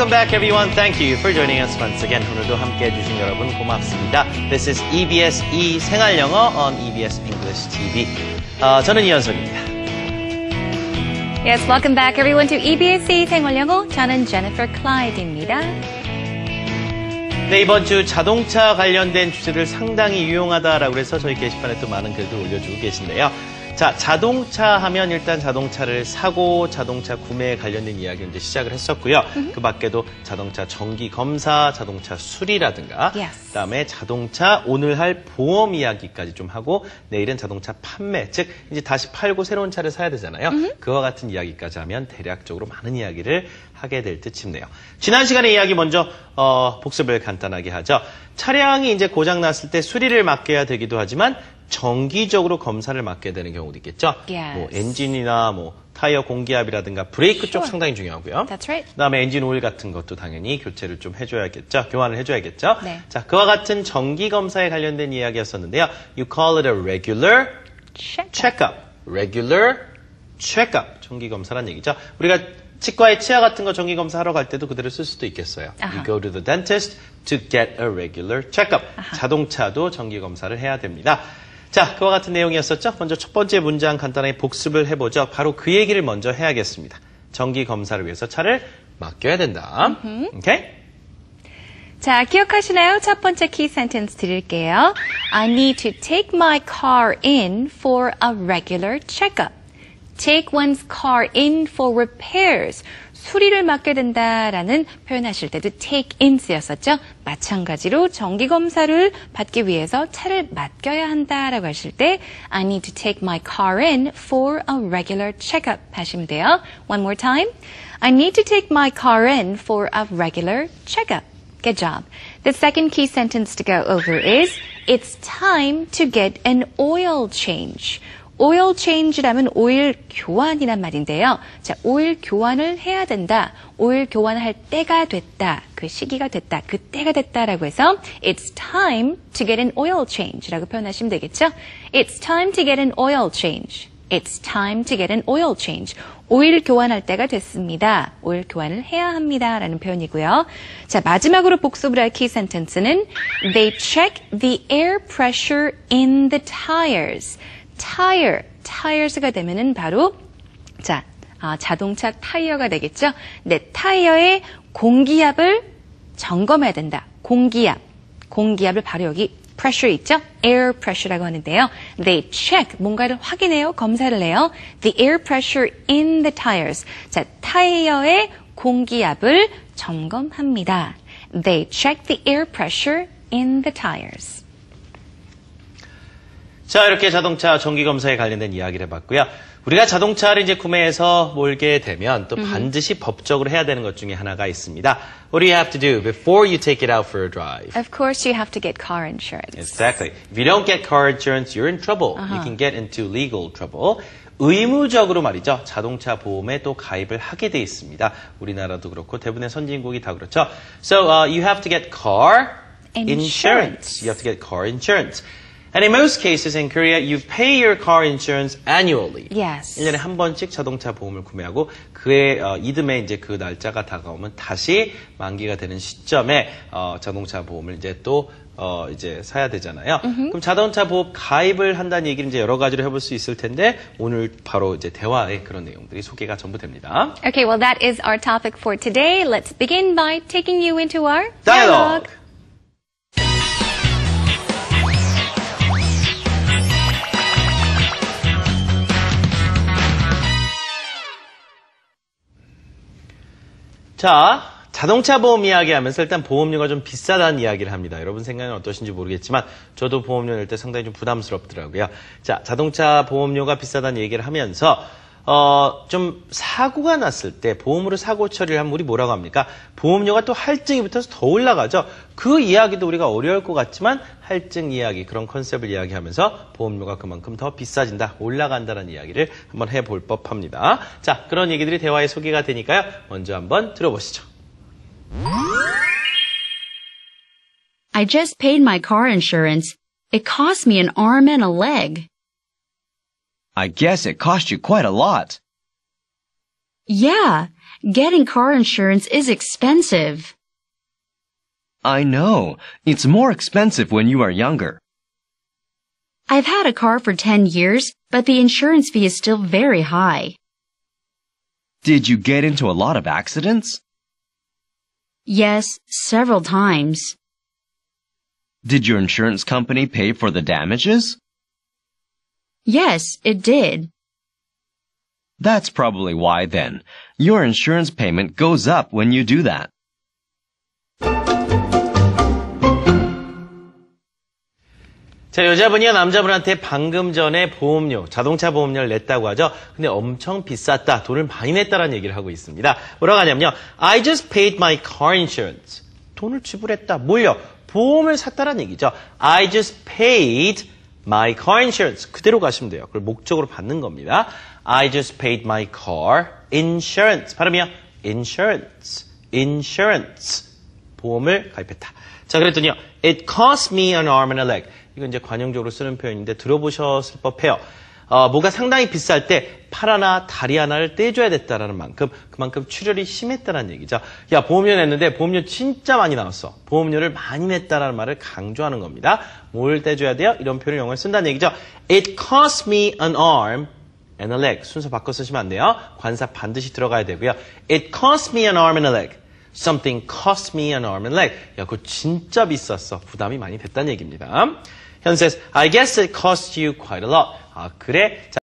Welcome back, everyone. Thank you for joining us once again. 오늘도 함께해 주신 여러분 고맙습니다. This is EBS 생활영어 on EBS English TV. 저는 이현석입니다. Yes, welcome back, everyone, to EBS 생활영어. 저는 Jennifer Clyde입니다. 네, 이번 주 자동차 관련된 주제들 상당히 유용하다라고 해서 저희 게시판에 또 많은 글들 올려주고 계신데요. 자, 자동차 하면 일단 자동차를 사고 자동차 구매에 관련된 이야기 이제 시작을 했었고요. 그 밖에도 자동차 정기 검사, 자동차 수리라든가, 그다음에 자동차 오늘 할 보험 이야기까지 좀 하고 내일은 자동차 판매, 즉 이제 다시 팔고 새로운 차를 사야 되잖아요. 그와 같은 이야기까지 하면 대략적으로 많은 이야기를 하게 될 듯 싶네요. 지난 시간에 이야기 먼저 복습을 간단하게 하죠. 차량이 이제 고장 났을 때 수리를 맡겨야 되기도 하지만 정기적으로 검사를 맡게 되는 경우도 있겠죠. 뭐 엔진이나 뭐 타이어 공기압이라든가 브레이크 쪽 상당히 중요하고요. That's right. 그다음에 엔진 오일 같은 것도 당연히 교체를 좀 해줘야겠죠. 교환을 해줘야겠죠. 네. 자, 그와 같은 정기 검사에 관련된 이야기였었는데요. You call it a regular checkup. Regular checkup. 정기 검사란 얘기죠. 우리가 치과에 치아 같은 거 정기 검사하러 갈 때도 그대로 쓸 수도 있겠어요. You go to the dentist to get a regular checkup. 자동차도 정기 검사를 해야 됩니다. 자, 그와 같은 내용이었었죠. 먼저 첫 번째 문장 간단하게 복습을 해보죠. 바로 그 얘기를 먼저 해야겠습니다. 정기 검사를 위해서 차를 맡겨야 된다. 오케이? 자, 기억하시나요? 첫 번째 키 센텐스 드릴게요. I need to take my car in for a regular checkup. Take one's car in for repairs. 수리를 맡게 된다라는 표현하실 때도 take in 쓰였었죠. 마찬가지로 정기검사를 받기 위해서 차를 맡겨야 한다라고 하실 때 I need to take my car in for a regular checkup 하시면 돼요. One more time. I need to take my car in for a regular checkup. Good job. The second key sentence to go over is It's time to get an oil change. 오일 체인지라면 오일 교환이란 말인데요. 자, 오일 교환을 해야 된다. 오일 교환을 할 때가 됐다. 그 시기가 됐다. 그 때가 됐다라고 해서 It's time to get an oil change라고 표현하시면 되겠죠. It's time to get an oil change. It's time to get an oil change. 오일 교환할 때가 됐습니다. 오일 교환을 해야 합니다. 라는 표현이고요. 자, 마지막으로 복습을 할 키 센텐스는 They check the air pressure in the tires. tires가 되면은 바로 자동차 타이어가 되겠죠. 내 타이어의 공기압을 점검해야 된다. 공기압을 바로 여기 pressure 있죠? air pressure라고 하는데요. They check 뭔가를 확인해요. 검사를 해요. The air pressure in the tires. 자, 타이어의 공기압을 점검합니다. They check the air pressure in the tires. 자, 이렇게 자동차 정기검사에 관련된 이야기를 해봤고요. 우리가 자동차를 이제 구매해서 몰게 되면 또 반드시 법적으로 해야 되는 것 중에 하나가 있습니다. What do you have to do before you take it out for a drive? Of course, you have to get car insurance. Exactly. If you don't get car insurance, you're in trouble. You can get into legal trouble. 의무적으로 말이죠. 자동차 보험에 또 가입을 하게 돼 있습니다. 우리나라도 그렇고 대부분의 선진국이 다 그렇죠. So you have to get car insurance. You have to get car insurance. And in most cases in Korea, you pay your car insurance annually. Yes. 1년에 한 번씩 자동차 보험을 구매하고 그의 이듬해 이제 그 날짜가 다가오면 다시 만기가 되는 시점에 자동차 보험을 이제 또 이제 사야 되잖아요. 그럼 자동차 보험 가입을 한다는 얘기를 이제 여러 가지로 해볼 수 있을 텐데 오늘 바로 이제 대화에 그런 내용들이 소개가 전부 됩니다. Okay, well that is our topic for today. Let's begin by taking you into our dialogue. 자, 자동차 보험 이야기하면서 일단 보험료가 좀 비싸다는 이야기를 합니다. 여러분 생각은 어떠신지 모르겠지만 저도 보험료 낼 때 상당히 좀 부담스럽더라고요. 자, 자동차 보험료가 비싸다는 얘기를 하면서 좀 사고가 났을 때 보험으로 사고 처리를 하면 우리 뭐라고 합니까? 보험료가 또 할증이 붙어서 더 올라가죠. 그 이야기도 우리가 어려울 것 같지만 할증 이야기, 그런 컨셉을 이야기하면서 보험료가 그만큼 더 비싸진다, 올라간다는 이야기를 한번 해볼 법합니다. 자, 그런 얘기들이 대화에 소개가 되니까요. 먼저 한번 들어보시죠. I just paid my car insurance. It cost me an arm and a leg. I guess it cost you quite a lot. Yeah, getting car insurance is expensive. I know. It's more expensive when you are younger. I've had a car for 10 years, but the insurance fee is still very high. Did you get into a lot of accidents? Yes, several times. Did your insurance company pay for the damages? Yes, it did. That's probably why then. Your insurance payment goes up when you do that. 자, 여자분이요, 남자분한테 방금 전에 보험료, 자동차 보험료를 냈다고 하죠. 근데 엄청 비쌌다, 돈을 많이 냈다라는 얘기를 하고 있습니다. 뭐라고 하냐면요. I just paid my car insurance. 돈을 지불했다. 뭘요? 보험을 샀다라는 얘기죠. I just paid my car insurance. 그대로 가시면 돼요. 그걸 목적으로 받는 겁니다. I just paid my car insurance. 발음이요. insurance. insurance. 보험을 가입했다. 자, 그랬더니요. It cost me an arm and a leg. 이건 이제 관용적으로 쓰는 표현인데 들어보셨을 법해요. 뭐가 상당히 비쌀 때 팔 하나, 다리 하나를 떼줘야 됐다라는 만큼 그만큼 출혈이 심했다는 얘기죠. 야, 보험료 냈는데 보험료 진짜 많이 나왔어. 보험료를 많이 냈다라는 말을 강조하는 겁니다. 뭘 떼줘야 돼요? 이런 표현을 영어에 쓴다는 얘기죠. It cost me an arm and a leg. 순서 바꿔 쓰시면 안 돼요. 관사 반드시 들어가야 되고요. It cost me an arm and a leg. Something cost me an arm and leg. 야, 그거 진짜 비쌌어. 부담이 많이 됐다는 얘기입니다. 현 says, I guess it cost you quite a lot. 아, 그래?